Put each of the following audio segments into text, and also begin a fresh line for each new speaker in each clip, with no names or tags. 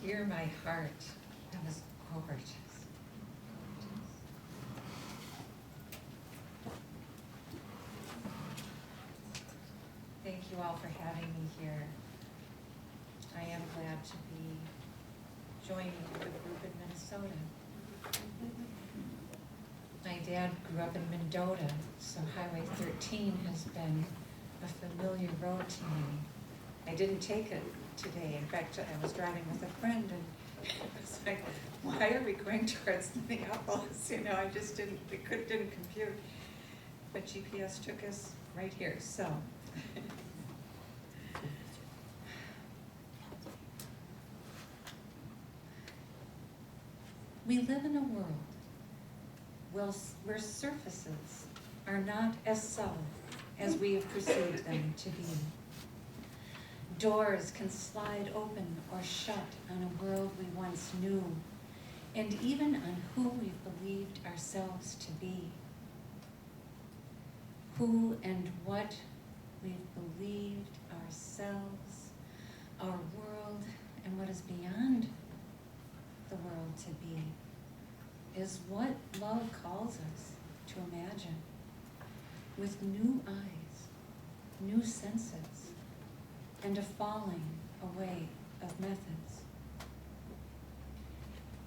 Hear my heart. That was gorgeous. Thank you all for having me here. I am glad to be joining the group in Minnesota. My dad grew up in Mendota, so Highway 13 has been a familiar road to me. I didn't take it today. In fact, I was driving with a friend and it was like, why are we going towards Minneapolis? You know, I just didn't compute. But GPS took us right here, so. We live in a world where surfaces are not as solid as we have perceived them to be. Doors can slide open or shut on a world we once knew, and even on who we've believed ourselves to be. Who and what we've believed ourselves, our world, and what is beyond the world to be, is what love calls us to imagine, with new eyes, new senses, and a falling away of methods.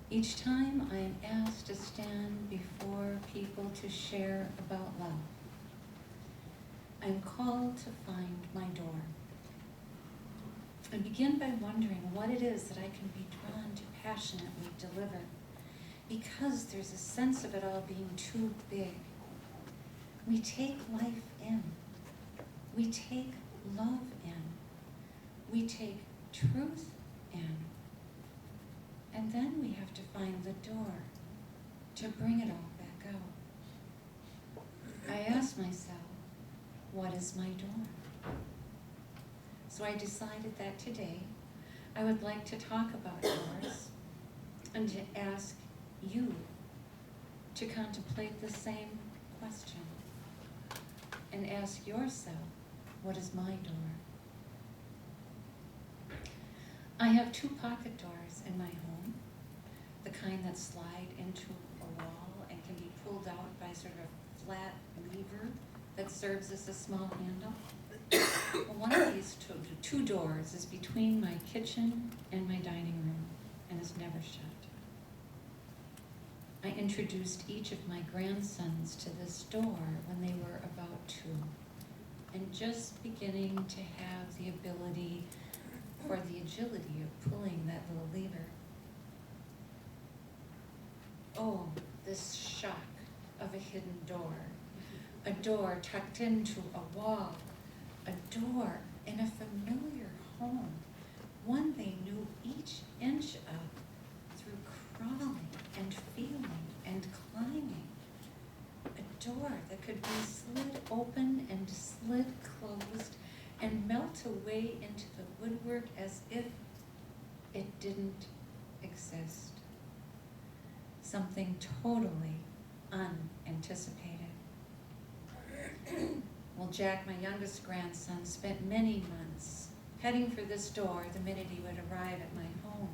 Each time I am asked to stand before people to share about love, I am called to find my door. I begin by wondering what it is that I can be drawn to passionately deliver, because there's a sense of it all being too big. We take life in. We take love in. We take truth in. And then we have to find the door to bring it all back out. I ask myself, what is my door? So I decided that today I would like to talk about yours and to ask you to contemplate the same question and ask yourself, what is my door? I have 2 pocket doors in my home, the kind that slide into a wall and can be pulled out by sort of a flat lever that serves as a small handle. Well, one of these two doors is between my kitchen and my dining room and is never shut. I introduced each of my grandsons to this door when they were about 2 and just beginning to have the ability for the agility of pulling that little lever. Oh, this shock of a hidden door. A door tucked into a wall. A door in a familiar home. One they knew each inch of through crawling and feeling and climbing. A door that could be slid open and slid closed and melt away into the woodwork as if it didn't exist. Something totally unanticipated. Well, Jack, my youngest grandson, spent many months heading for this door the minute he would arrive at my home.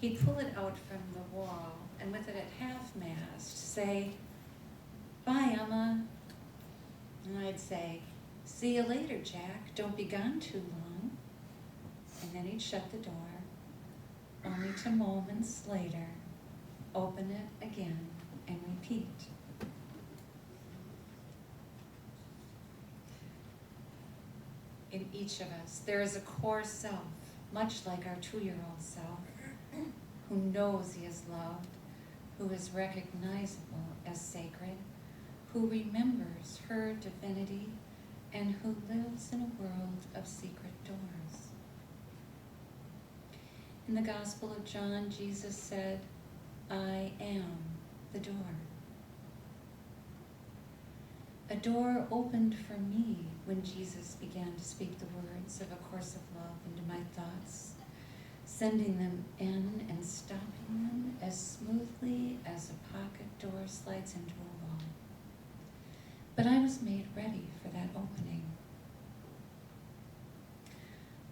He'd pull it out from the wall and with it at half-mast say, "Bye, Emma." And I'd say, "See you later, Jack. Don't be gone too long." And then he'd shut the door, only to moments later open it again and repeat. In each of us, there is a core self, much like our 2-year-old self, who knows he is loved, who is recognizable as sacred, who remembers her divinity, and who lives in a world of secret doors. In the Gospel of John, Jesus said, "I am the door." A door opened for me when Jesus began to speak the words of A Course of Love into my thoughts, sending them in and stopping them as smoothly as a pocket door slides into a wall. But I was made ready for that opening.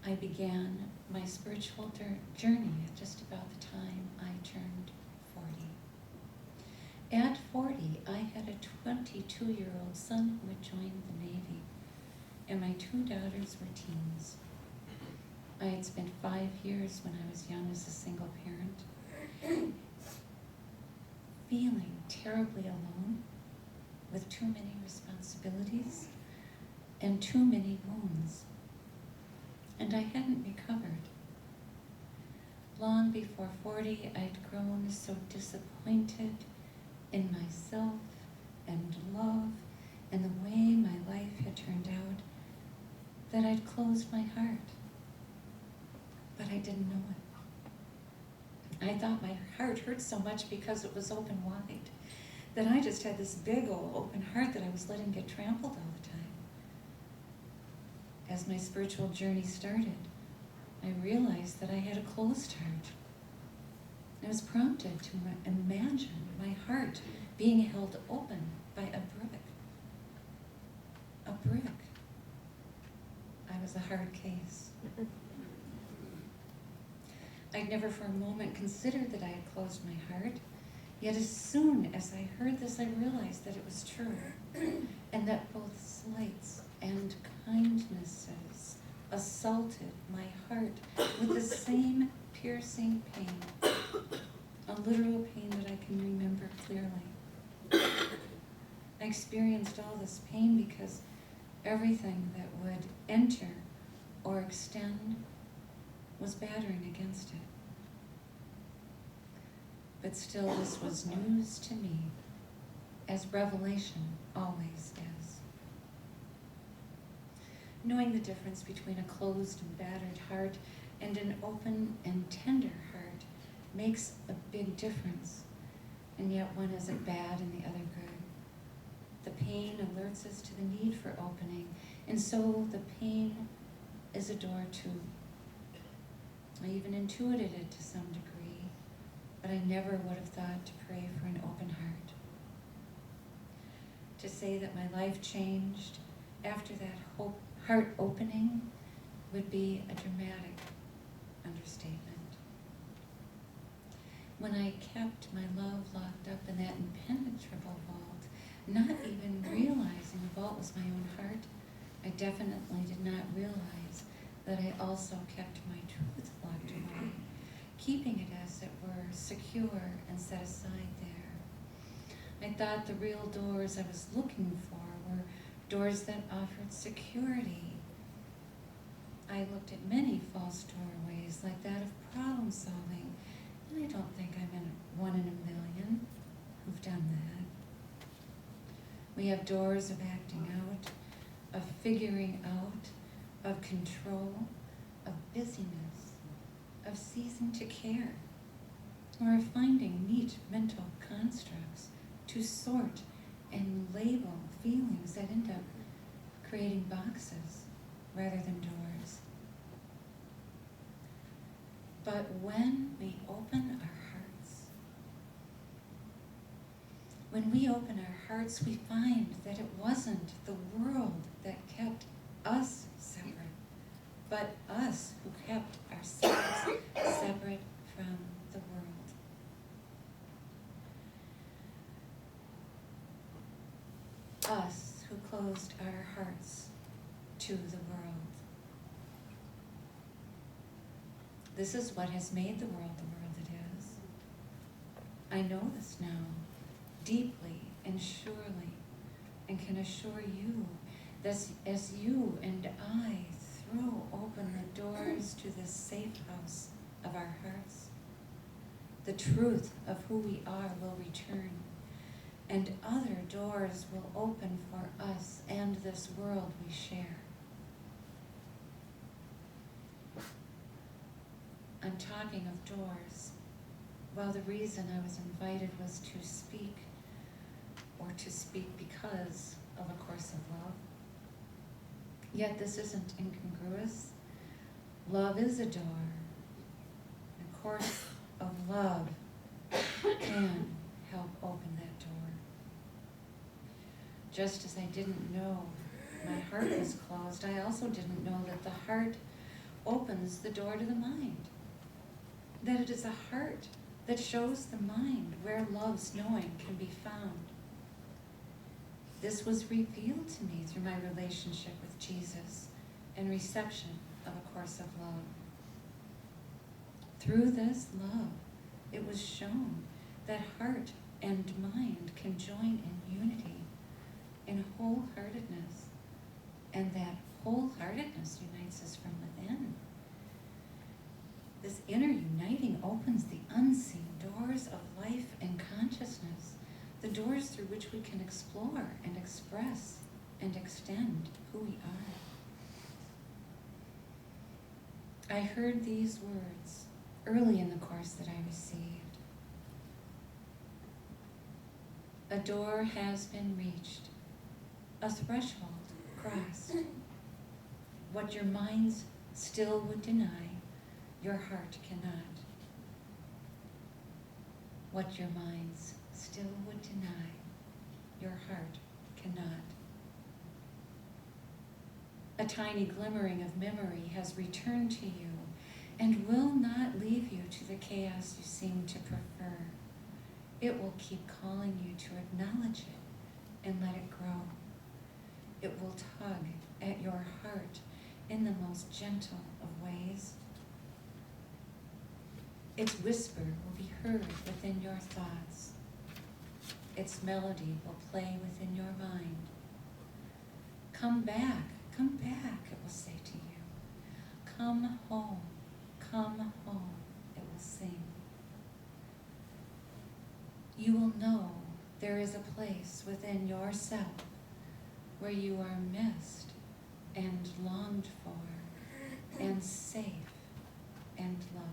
I began my spiritual journey at just about the time I turned 40. At 40, I had a 22-year-old son who had joined the Navy, and my 2 daughters were teens. I had spent 5 years when I was young as a single parent, feeling terribly alone, with too many responsibilities and too many wounds. And I hadn't recovered. Long before 40, I'd grown so disappointed in myself and love and the way my life had turned out that I'd closed my heart. But I didn't know it. I thought my heart hurt so much because it was open wide that I just had this big old open heart that I was letting get trampled all the time. As my spiritual journey started, I realized that I had a closed heart. I was prompted to imagine my heart being held open by a brick. A brick. I was a hard case. I'd never for a moment considered that I had closed my heart, yet as soon as I heard this, I realized that it was true, and that both slights and kindnesses assaulted my heart with the same piercing pain, a literal pain that I can remember clearly. I experienced all this pain because everything that would enter or extend was battering against it. But still, this was news to me, as revelation always is. Knowing the difference between a closed and battered heart and an open and tender heart makes a big difference, and yet one isn't bad and the other good. The pain alerts us to the need for opening, and so the pain is a door too. I even intuited it to some degree, but I never would have thought to pray for an open heart. To say that my life changed after that heart opening would be a dramatic understatement. When I kept my love locked up in that impenetrable vault, not even realizing the vault was my own heart, I definitely did not realize that I also kept my truth locked away, keeping it as it were secure and set aside there. I thought the real doors I was looking for were doors that offered security. I looked at many false doorways like that of problem solving, and I don't think I'm one in a million who've done that. We have doors of acting out, of figuring out, of control, of busyness, of ceasing to care, or of finding neat mental constructs to sort and label feelings that end up creating boxes rather than doors. But when we open our hearts, we find that it wasn't the world that kept us separate, but us who kept ourselves separate from the world. Us who closed our hearts to the world. This is what has made the world it is. I know this now, deeply and surely, and can assure you that as you and I throw open the doors to this safe house of our hearts, the truth of who we are will return, and other doors will open for us and this world we share. I'm talking of doors. Well, the reason I was invited was to speak, or to speak because of A Course of Love. Yet this isn't incongruous. Love is a door. A Course of Love can help open that door. Just as I didn't know my heart was closed, I also didn't know that the heart opened opens the door to the mind, that it is a heart that shows the mind where love's knowing can be found. This was revealed to me through my relationship with Jesus and reception of A Course of Love. Through this love, it was shown that heart and mind can join in unity, in wholeheartedness, and that wholeheartedness unites us from within. This inner uniting opens the unseen doors of life and consciousness, the doors through which we can explore and express and extend who we are. I heard these words early in the course that I received. A door has been reached, a threshold crossed. What your minds still would deny, your heart cannot. What your minds still would deny, your heart cannot. A tiny glimmering of memory has returned to you and will not leave you to the chaos you seem to prefer. It will keep calling you to acknowledge it and let it grow. It will tug at your heart in the most gentle of ways. Its whisper will be heard within your thoughts. Its melody will play within your mind. Come back, it will say to you. Come home, it will sing. You will know there is a place within yourself where you are missed and longed for and safe and loved.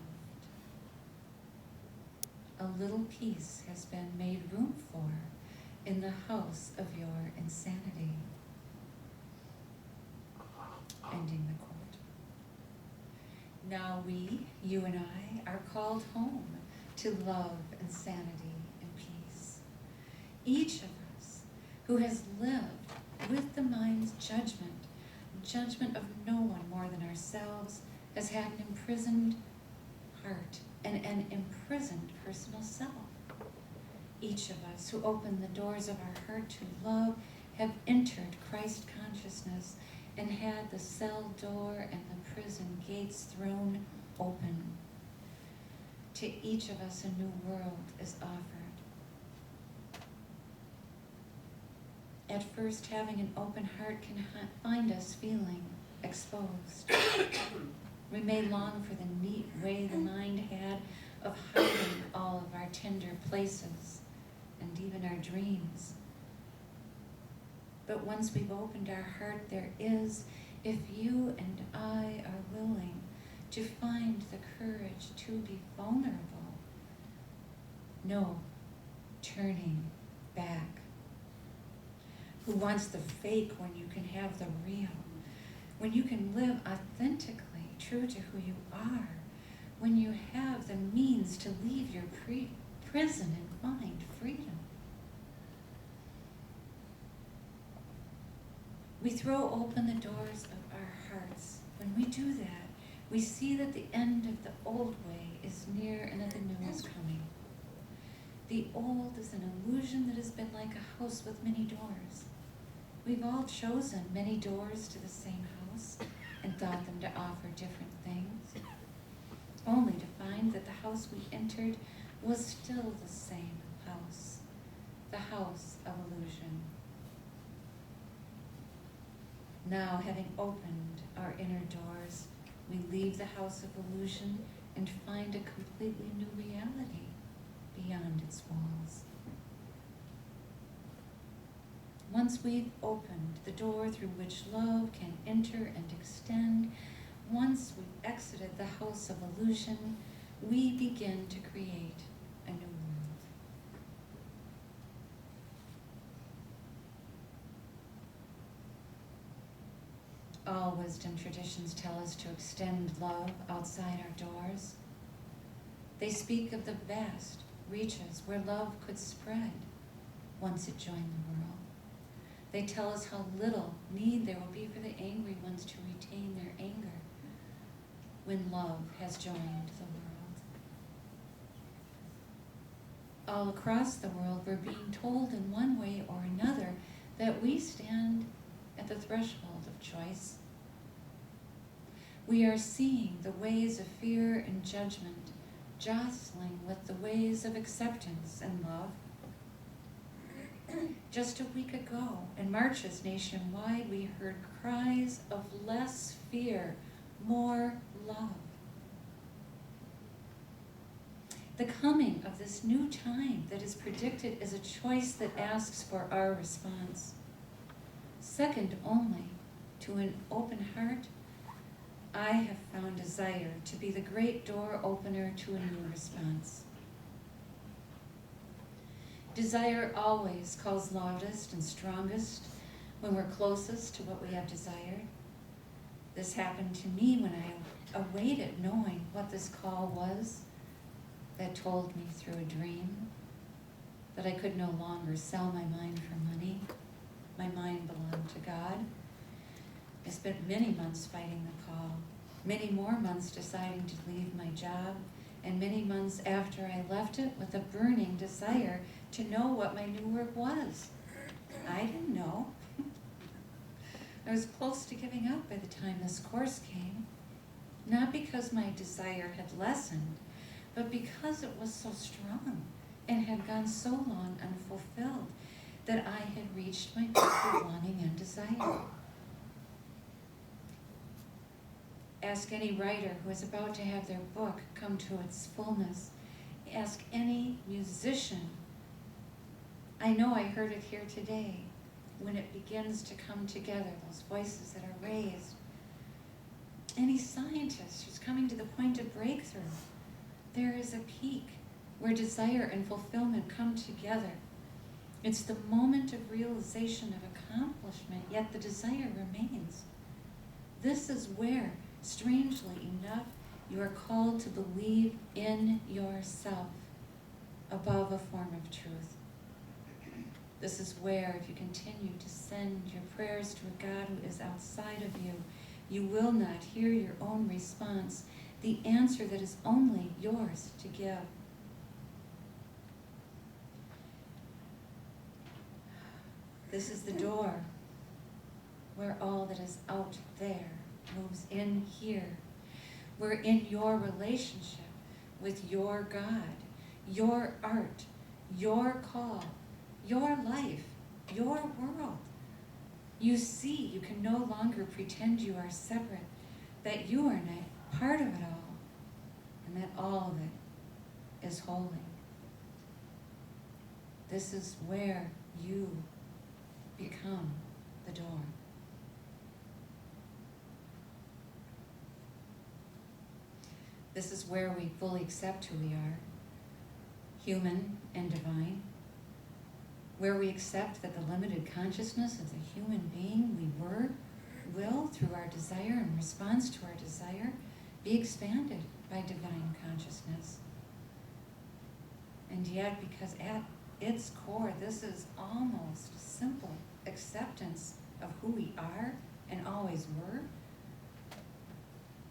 A little peace has been made room for in the house of your insanity. Ending the quote. Now we, you and I, are called home to love and sanity and peace. Each of us who has lived with the mind's judgment of no one more than ourselves, has had an imprisoned heart and an imprisoned personal self. Each of us who open the doors of our heart to love have entered Christ consciousness and had the cell door and the prison gates thrown open. To each of us a new world is offered. At first, having an open heart can find us feeling exposed. We may long for the neat way the mind had of hiding all of our tender places and even our dreams. But once we've opened our heart, there is, if you and I are willing to find the courage to be vulnerable, no turning back. Who wants the fake when you can have the real? When you can live authentically true to who you are? When you have the means to leave your prison and find freedom? We throw open the doors of our hearts. When we do that, we see that the end of the old way is near and that the new is coming. The old is an illusion that has been like a house with many doors. We've all chosen many doors to the same house and thought them to offer different things, only to find that the house we entered was still the same house, the house of illusion. Now, having opened our inner doors, we leave the house of illusion and find a completely new reality beyond its walls. Once we've opened the door through which love can enter and extend, once we've exited the house of illusion, we begin to create a new world. All wisdom traditions tell us to extend love outside our doors. They speak of the vast reaches where love could spread once it joined the world. They tell us how little need there will be for the angry ones to retain their anger. when love has joined the world. All across the world, we're being told in one way or another that we stand at the threshold of choice. We are seeing the ways of fear and judgment jostling with the ways of acceptance and love. Just a week ago, in marches nationwide, we heard cries of less fear, more love. The coming of this new time that is predicted is a choice that asks for our response. Second only to an open heart, I have found desire to be the great door opener to a new response. Desire always calls loudest and strongest when we're closest to what we have desired. This happened to me when I awaited knowing what this call was that told me through a dream that I could no longer sell my mind for money. My mind belonged to God. I spent many months fighting the call, many more months deciding to leave my job, and many months after I left it with a burning desire to know what my new work was. I didn't know. I was close to giving up by the time this course came, not because my desire had lessened, but because it was so strong and had gone so long unfulfilled that I had reached my peak of longing and desire. Ask any writer who is about to have their book come to its fullness. Ask any musician. I know I heard it here today. When it begins to come together, those voices that are raised. Any scientist who's coming to the point of breakthrough. There is a peak where desire and fulfillment come together. It's the moment of realization of accomplishment, yet the desire remains. This is where, strangely enough, you are called to believe in yourself above a form of truth. This is where, if you continue to send your prayers to a God who is outside of you, you will not hear your own response, the answer that is only yours to give. This is the door where all that is out there moves in here. Where in your relationship with your God, your art, your call, your life, your world, you see you can no longer pretend you are separate, that you are not part of it all, and that all of it is holy. This is where you become the door. This is where we fully accept who we are, human and divine, where we accept that the limited consciousness of the human being we were will, through our desire and response to our desire, be expanded by divine consciousness. And yet, because at its core, this is almost simple acceptance of who we are and always were,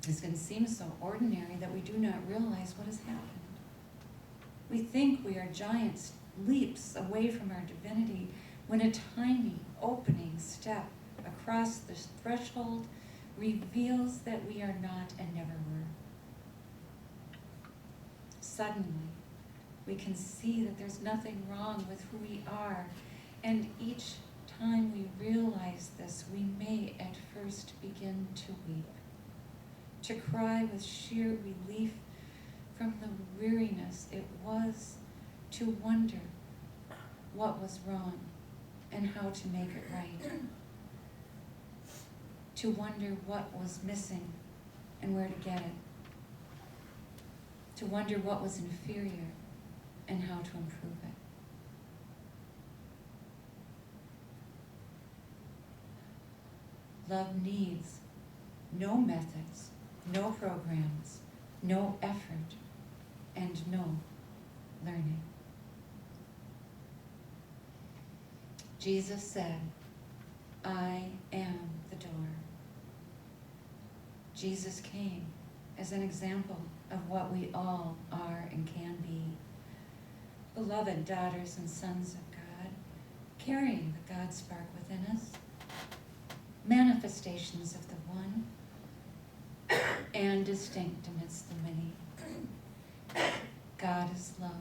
this can seem so ordinary that we do not realize what has happened. We think we are giant leaps away from our divinity when a tiny opening step across this threshold reveals that we are not and never were. Suddenly, we can see that there's nothing wrong with who we are, and each time we realize this, we may at first begin to weep, to cry with sheer relief from the weariness it was to wonder what was wrong and how to make it right, to wonder what was missing and where to get it, to wonder what was inferior and how to improve it. Love needs no methods, no programs, no effort, and no learning. Jesus said, "I am the door." Jesus came as an example of what we all are and can be. Beloved daughters and sons of God, carrying the God spark within us, manifestations of the one, and distinct amidst the many. God is love,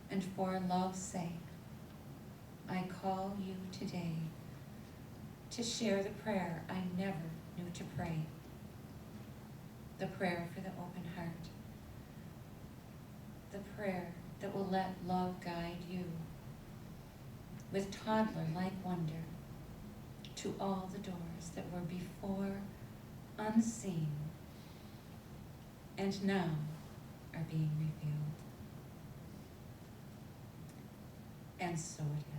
and for love's sake, I call you today to share the prayer I never knew to pray, the prayer for the open heart, the prayer that will let love guide you with toddler-like wonder to all the doors that were before unseen and now are being revealed. And so it is.